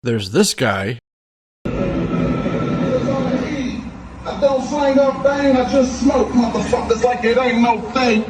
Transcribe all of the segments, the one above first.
there's this guy. I don't fling up bang, I just smoke motherfuckers like it ain't no thing.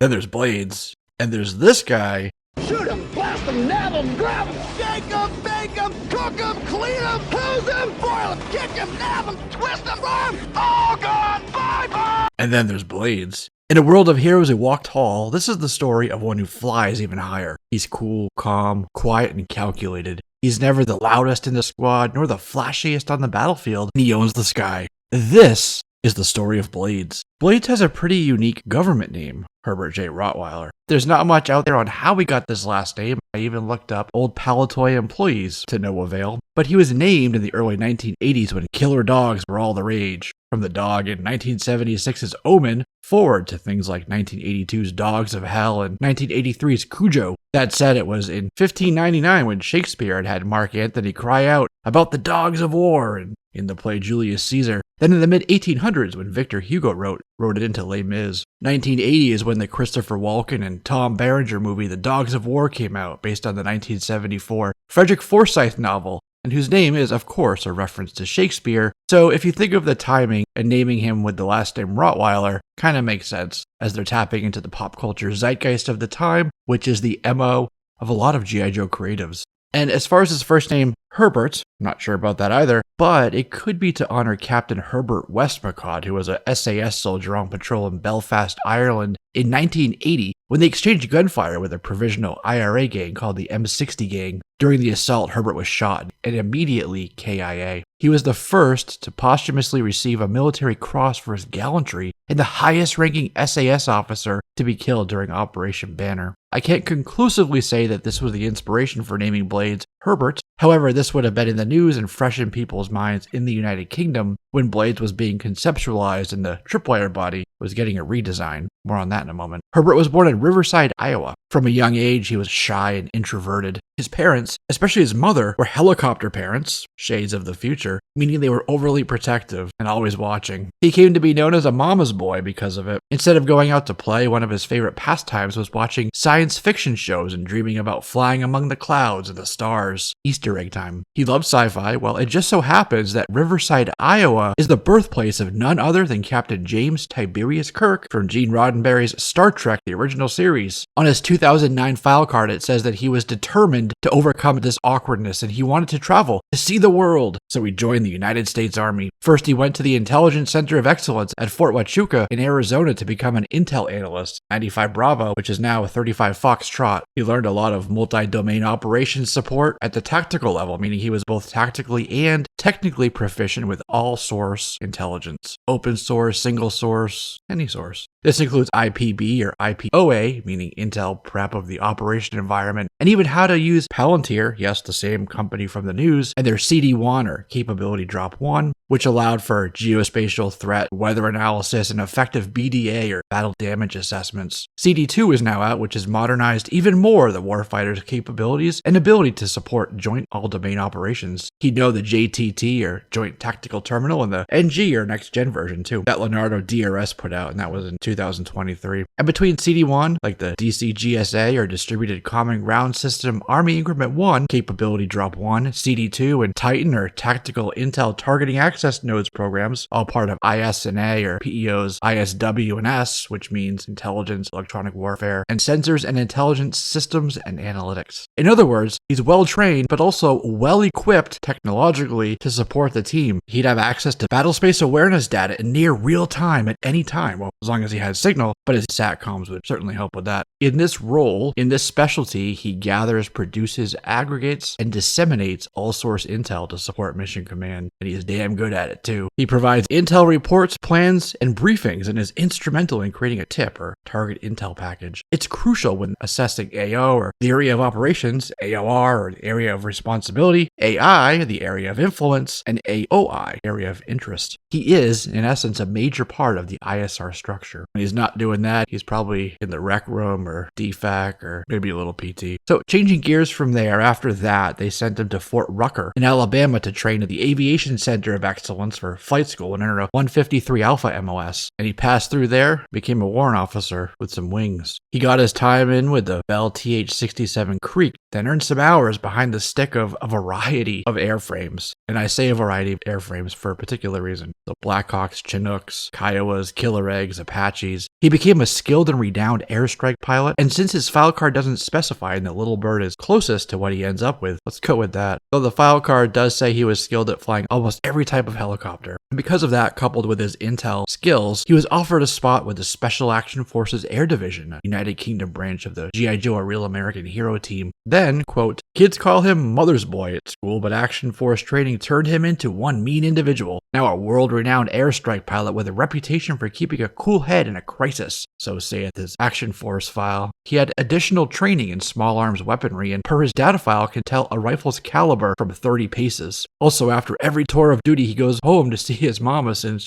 Then there's Blades. And there's this guy. Shoot him, blast him, nab him, grab him, shake him, bake him, cook him, clean him, hose him, boil him, kick him, nab him, twist him, run, all gone, bye-bye. And then there's Blades. In a world of heroes who walk tall, this is the story of one who flies even higher. He's cool, calm, quiet, and calculated. He's never the loudest in the squad, nor the flashiest on the battlefield, and he owns the sky. This is the story of Blades. Blades has a pretty unique government name, Herbert J. Rotweiler. There's not much out there on how he got this last name. I even looked up old Palitoy employees to no avail. But he was named in the early 1980s when killer dogs were all the rage. From the dog in 1976's Omen, forward to things like 1982's Dogs of Hell and 1983's Cujo. That said, it was in 1599 when Shakespeare had Mark Antony cry out about the dogs of war in the play Julius Caesar. Then in the mid-1800s when Victor Hugo wrote it into Les Mis. 1980 is when the Christopher Walken and Tom Berenger movie The Dogs of War came out, based on the 1974 Frederick Forsyth novel, and whose name is, of course, a reference to Shakespeare. So if you think of the timing and naming him with the last name Rottweiler, kind of makes sense, as they're tapping into the pop culture zeitgeist of the time, which is the MO of a lot of G.I. Joe creatives. And as far as his first name, Herbert, not sure about that either, but it could be to honor Captain Herbert Westmacott, who was a SAS soldier on patrol in Belfast, Ireland in 1980 when they exchanged gunfire with a provisional IRA gang called the M60 Gang. During the assault, Herbert was shot and immediately KIA. He was the first to posthumously receive a military cross for his gallantry and the highest-ranking SAS officer to be killed during Operation Banner. I can't conclusively say that this was the inspiration for naming Blades Herbert. However, this would have been in the news and fresh in people's minds in the United Kingdom when Blades was being conceptualized and the Tripwire body was getting a redesign. More on that in a moment. Herbert was born in Riverside, Iowa. From a young age, he was shy and introverted. His parents, especially his mother, were helicopter parents, shades of the future, meaning they were overly protective and always watching. He came to be known as a mama's boy because of it. Instead of going out to play, one of his favorite pastimes was watching science fiction shows and dreaming about flying among the clouds and the stars. Easter egg time. He loved sci-fi. Well, it just so happens that Riverside, Iowa is the birthplace of none other than Captain James Tiberius Kirk from Gene Roddenberry's Star Trek, the original series. On his 2009 file card, it says that he was determined to overcome this awkwardness and he wanted to travel, to see the world. So he joined the United States Army. First, he went to the Intelligence Center of Excellence at Fort Huachuca in Arizona to become an intel analyst, 95 Bravo, which is now a 35 Foxtrot. He learned a lot of multi-domain operations support at the tactical level, meaning he was both tactically and technically proficient with all source intelligence. Open source, single source, any source. This includes IPB or IPOA, meaning Intel Prep of the operation environment, and even how to use Palantir, yes, the same company from the news, and their CD1 or Capability Drop 1, which allowed for geospatial threat, weather analysis, and effective BDA or battle damage assessments. CD2 is now out, which has modernized even more the warfighter's capabilities and ability to support joint all-domain operations. He'd know the JTT or Joint Tactical Terminal and the NG or Next Gen version too, that Leonardo DRS put out, and that was in 2023. And between CD1, like the DCGSA or Distributed Common Ground System Army Increment 1, Capability Drop 1, CD2, and Titan or Tactical Intel Targeting Access Nodes programs, all part of IS&A or PEO's ISW and S, which means Intelligence, Electronic Warfare, and Sensors and Intelligence Systems and Analytics. In other words, he's well-trained, but also well-equipped technologically to support the team. He'd have access to battlespace awareness data in near real time at any time, well, as long as he had signal, but his SATCOMs would certainly help with that. In this role, in this specialty, he gathers, produces, aggregates, and disseminates all-source intel to support mission command, and he is damn good at it too. He provides intel reports, plans, and briefings, and is instrumental in creating a TIP, or Target Intel Package. It's crucial when assessing AO, or the area of operations, AOR, or the area of responsibility, AI, the area of influence, and AOI, area of interest. He is, in essence, a major part of the ISR structure. When he's not doing that, he's probably in the rec room or DFAC or maybe a little PT. So changing gears from there, after that, they sent him to Fort Rucker in Alabama to train at the Aviation Center of Excellence for flight school and enter a 153 Alpha MOS. And he passed through there, became a warrant officer with some wings. He got his time in with the Bell TH-67 Creek, then earned some hours behind the stick of a variety of airframes. And I say a variety of airframes for a particular reason. The Blackhawks, Chinooks, Kiowas, Killer Eggs, Apaches. He became a skilled and renowned airstrike pilot, and since his file card doesn't specify and the Little Bird is closest to what he ends up with, let's go with that. Though the file card does say he was skilled at flying almost every type of helicopter. And because of that, coupled with his intel skills, he was offered a spot with the Special Action Forces Air Division, a United Kingdom branch of the G.I. Joe, a Real American Hero team. Then, quote, kids call him Mother's Boy at school, but Action Force training turned him into one mean individual. Now a world-renowned airstrike pilot with a reputation for keeping a cool head in a crisis, so saith his Action Force file. He had additional training in small arms weaponry, and per his data file can tell a rifle's caliber from 30 paces. Also, after every tour of duty, he goes home to see his mama since,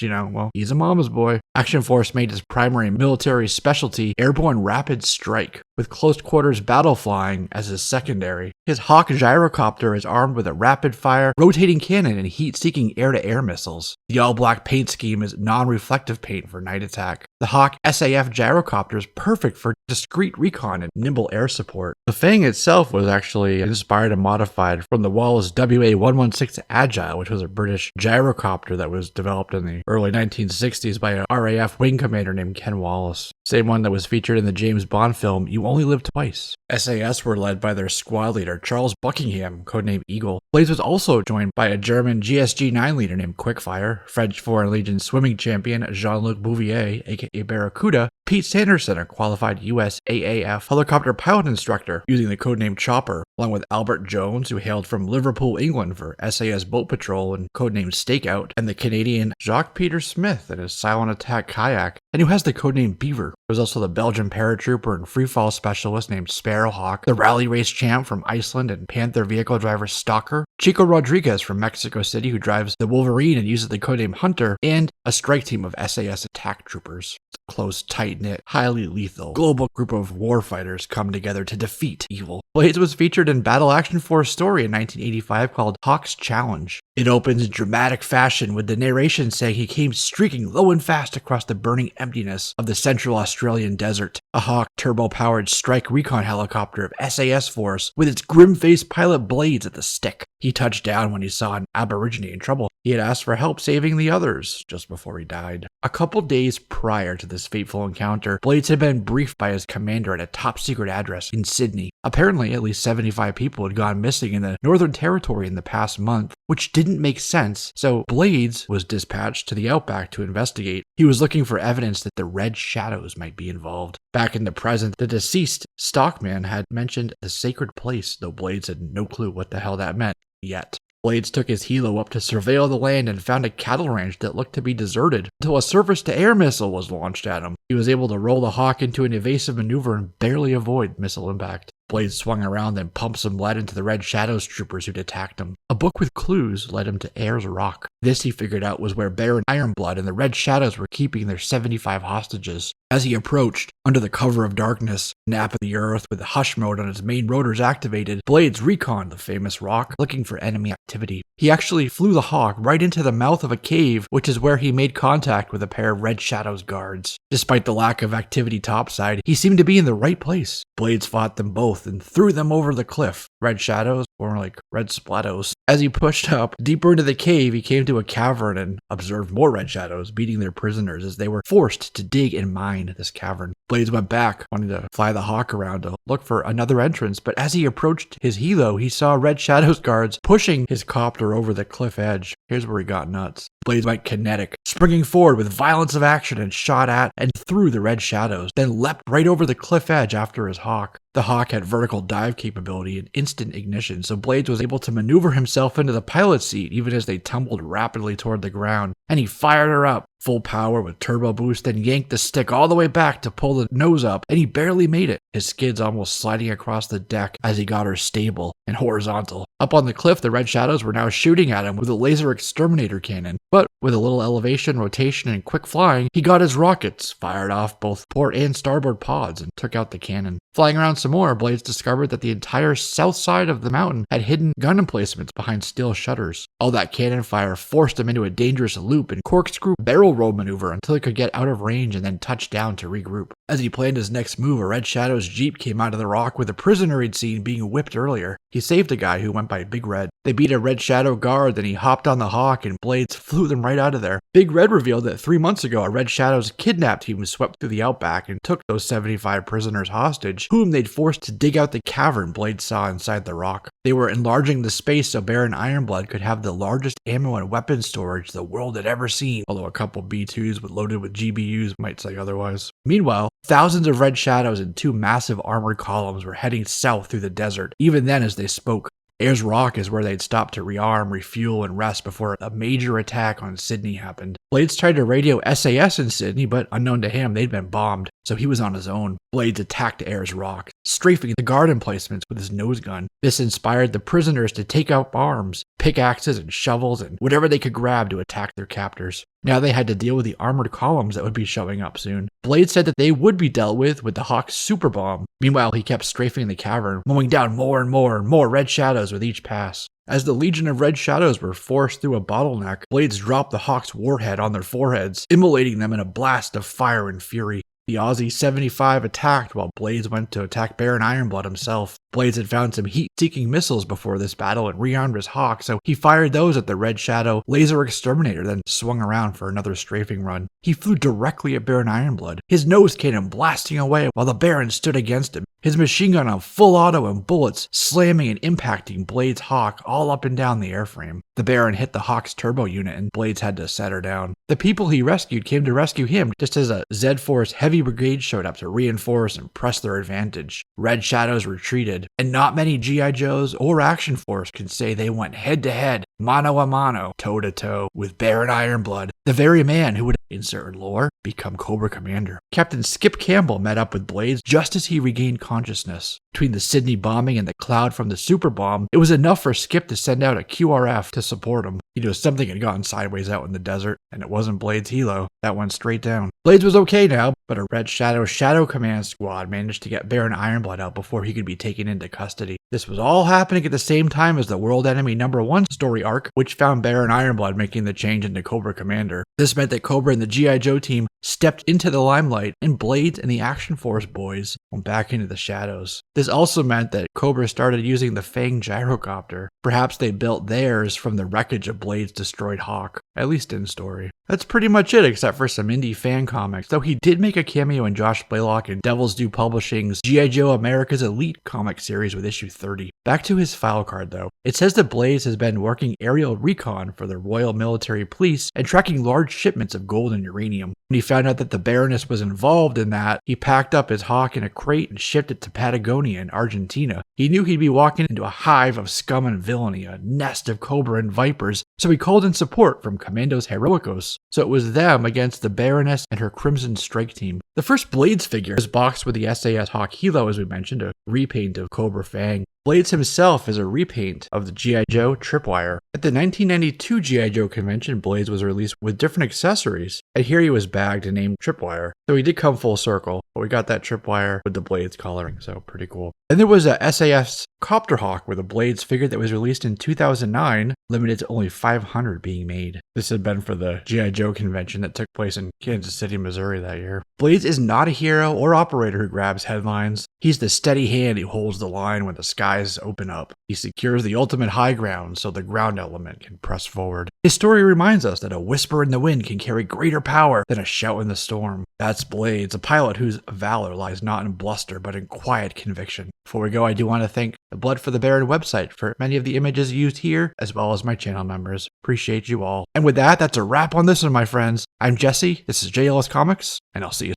he's a mama's boy. Action Force made his primary military specialty airborne rapid strike, with close quarters battle flying as his secondary. His Hawk gyrocopter is armed with a rapid-fire, rotating cannon and heat-seeking air-to-air missiles. The all-black paint scheme is non-reflective paint for night attack. The Hawk SAF gyrocopter is perfect for discreet recon and nimble air support. The Fang itself was actually inspired and modified from the Wallace WA-116 Agile, which was a British gyrocopter that was developed in the early 1960s by a RAF wing commander named Ken Wallace. Same one that was featured in the James Bond film You Only Live Twice. SAS were led by their squad leader, Charles Buckingham, codenamed Eagle. Blades was also joined by a German GSG-9 leader named Quickfire, French Foreign Legion swimming champion Jean-Luc Bouvier, aka Barracuda, Pete Sanderson, a qualified US AAF helicopter pilot instructor using the codename Chopper, along with Albert Jones, who hailed from Liverpool, England for SAS Boat Patrol and codenamed Stakeout, and the Canadian Jacques Peter Smith in his silent attack kayak, and who has the codename Beaver. There was also the Belgian paratrooper and freefall specialist named Sparrowhawk, the rally race champ from Iceland and Panther vehicle driver Stalker, Chico Rodriguez from Mexico City, who drives the Wolverine and uses the codename Hunter, and a strike team of SAS attack troopers. Close, tight-knit, highly lethal, global group of warfighters come together to defeat evil. Blades was featured in Battle Action Force story in 1985 called Hawk's Challenge. It opens in dramatic fashion with the narration saying he came streaking low and fast across the burning emptiness of the central Australian desert. A Hawk turbo-powered strike recon helicopter of SAS Force with its grim-faced pilot Blades at the stick. He touched down when he saw an aborigine in trouble. He had asked for help saving the others just before he died. A couple days prior to this fateful encounter, Blades had been briefed by his commander at a top-secret address in Sydney. Apparently, at least 75 people had gone missing in the Northern Territory in the past month, which didn't make sense, so Blades was dispatched to the outback to investigate. He was looking for evidence that the Red Shadows might be involved. Back in the present, the deceased Stockman had mentioned the sacred place, though Blades had no clue what the hell that meant yet. Blades took his helo up to surveil the land and found a cattle ranch that looked to be deserted until a surface-to-air missile was launched at him. He was able to roll the Hawk into an evasive maneuver and barely avoid missile impact. Blades swung around and pumped some lead into the Red Shadows troopers who'd attacked him. A book with clues led him to Ayers Rock. This, he figured out, was where Baron Ironblood and the Red Shadows were keeping their 75 hostages. As he approached, under the cover of darkness, napping the earth with the hush mode on its main rotors activated, Blades reconned the famous rock, looking for enemy activity. He actually flew the Hawk right into the mouth of a cave, which is where he made contact with a pair of Red Shadows guards. Despite the lack of activity topside, he seemed to be in the right place. Blades fought them both and threw them over the cliff. Red Shadows, or like Red Splatos. As he pushed up deeper into the cave, he came to a cavern and observed more Red Shadows beating their prisoners as they were forced to dig and mine this cavern. Blades went back, wanting to fly the Hawk around to look for another entrance, but as he approached his helo, he saw Red Shadows guards pushing his copter over the cliff edge. Here's where he got nuts. Blades went kinetic, springing forward with violence of action and shot at and through the Red Shadows, then leapt right over the cliff edge after his Hawk. The Hawk had vertical dive capability and instant ignition, so Blades was able to maneuver himself into the pilot seat even as they tumbled rapidly toward the ground. and he fired her up. Full power with turbo boost, then yanked the stick all the way back to pull the nose up, and he barely made it, his skids almost sliding across the deck as he got her stable and horizontal. Up on the cliff, the Red Shadows were now shooting at him with a laser exterminator cannon, but with a little elevation, rotation, and quick flying, he got his rockets, fired off both port and starboard pods, and took out the cannon. Flying around some more, Blades discovered that the entire south side of the mountain had hidden gun emplacements behind steel shutters. All that cannon fire forced him into a dangerous loop and corkscrew barrel roll maneuver until he could get out of range and then touch down to regroup. As he planned his next move, a Red Shadow's jeep came out of the rock with a prisoner he'd seen being whipped earlier. He saved a guy who went by Big Red. They beat a Red Shadow guard, then he hopped on the Hawk and Blades flew them right out of there. Big Red revealed that 3 months ago a Red Shadow's kidnap team swept through the outback and took those 75 prisoners hostage, whom they'd forced to dig out the cavern Blades saw inside the rock. They were enlarging the space so Baron Ironblood could have the largest ammo and weapon storage the world had ever seen, although a couple B-2s loaded with GBUs might say otherwise. Meanwhile, thousands of Red Shadows in 2 massive armored columns were heading south through the desert, even then as they spoke. Ayers Rock is where they'd stopped to rearm, refuel, and rest before a major attack on Sydney happened. Blades tried to radio SAS in Sydney, but unknown to him, they'd been bombed, so he was on his own. Blades attacked Ayers Rock, strafing the guard emplacements with his nose gun. This inspired the prisoners to take up arms, pickaxes and shovels, and whatever they could grab to attack their captors. Now they had to deal with the armored columns that would be showing up soon. Blades said that they would be dealt with the Hawk's super bomb. Meanwhile, he kept strafing the cavern, mowing down more and more Red Shadows with each pass. As the legion of Red Shadows were forced through a bottleneck, Blades dropped the Hawk's warhead on their foreheads, immolating them in a blast of fire and fury. The Aussie 75 attacked while Blades went to attack Baron Ironblood himself. Blades had found some heat-seeking missiles before this battle and rearmed his Hawk, so he fired those at the Red Shadow laser exterminator, then swung around for another strafing run. He flew directly at Baron Ironblood, his nose cannon blasting away while the Baron stood against him, his machine gun on full auto and bullets slamming and impacting Blades' Hawk all up and down the airframe. The Baron hit the Hawk's turbo unit and Blades had to set her down. The people he rescued came to rescue him just as a Z-Force heavy brigade showed up to reinforce and press their advantage. Red Shadows retreated, and not many G.I. Joes or Action Force could say they went head-to-head, mano-a-mano, toe-to-toe with Baron Ironblood, the very man who would, insert lore, become Cobra Commander. Captain Skip Campbell met up with Blades just as he regained consciousness. Between the Sydney bombing and the cloud from the super bomb, it was enough for Skip to send out a QRF to support him. He knew something had gone sideways out in the desert, and it wasn't Blades' helo. That went straight down. Blades was okay now, but a Red Shadow Command squad managed to get Baron Ironblood out before he could be taken into custody. This was all happening at the same time as the World Enemy #1 story arc, which found Baron Ironblood making the change into Cobra Commander. This meant that Cobra and the G.I. Joe team stepped into the limelight, and Blades and the Action Force boys went back into the shadows. This also meant that Cobra started using the Fang gyrocopter. Perhaps they built theirs from the wreckage of Blades' destroyed Hawk, at least in story. That's pretty much it, except for some indie fan comics, though he did make a cameo in Josh Blaylock and Devil's Due Publishing's G.I. Joe America's Elite comic series with issue 30. Back to his file card, though. It says that Blades has been working aerial recon for the Royal Military Police and tracking large shipments of gold and uranium. When he found out that the Baroness was involved in that, he packed up his Hawk in a crate and shipped it to Patagonia in Argentina. He knew he'd be walking into a hive of scum and villainy, a nest of Cobra and Vipers, so he called in support from Commandos Heroicos. So it was them against the Baroness and her Crimson Strike team. The first Blades figure was boxed with the SAS Hawk helo, as we mentioned, a repaint of Cobra Fang. Blades himself is a repaint of the G.I. Joe Tripwire. At the 1992 G.I. Joe convention, Blades was released with different accessories, and here he was bagged and named Tripwire. So he did come full circle, but we got that Tripwire with the Blades coloring, so pretty cool. And there was a SAS Copter Hawk with a Blades figure that was released in 2009, limited to only 500 being made. This had been for the G.I. Joe convention that took place in Kansas City, Missouri that year. Blades is not a hero or operator who grabs headlines. He's the steady hand who holds the line when the skies open up. He secures the ultimate high ground so the ground element can press forward. His story reminds us that a whisper in the wind can carry greater power than a shout in the storm. That's Blades, a pilot whose valor lies not in bluster but in quiet conviction. Before we go, I do want to thank the Blood for the Baron website for many of the images used here, as well as my channel members. Appreciate you all. And with that, that's a wrap on this one, my friends. I'm Jesse, this is JLS Comics, and I'll see you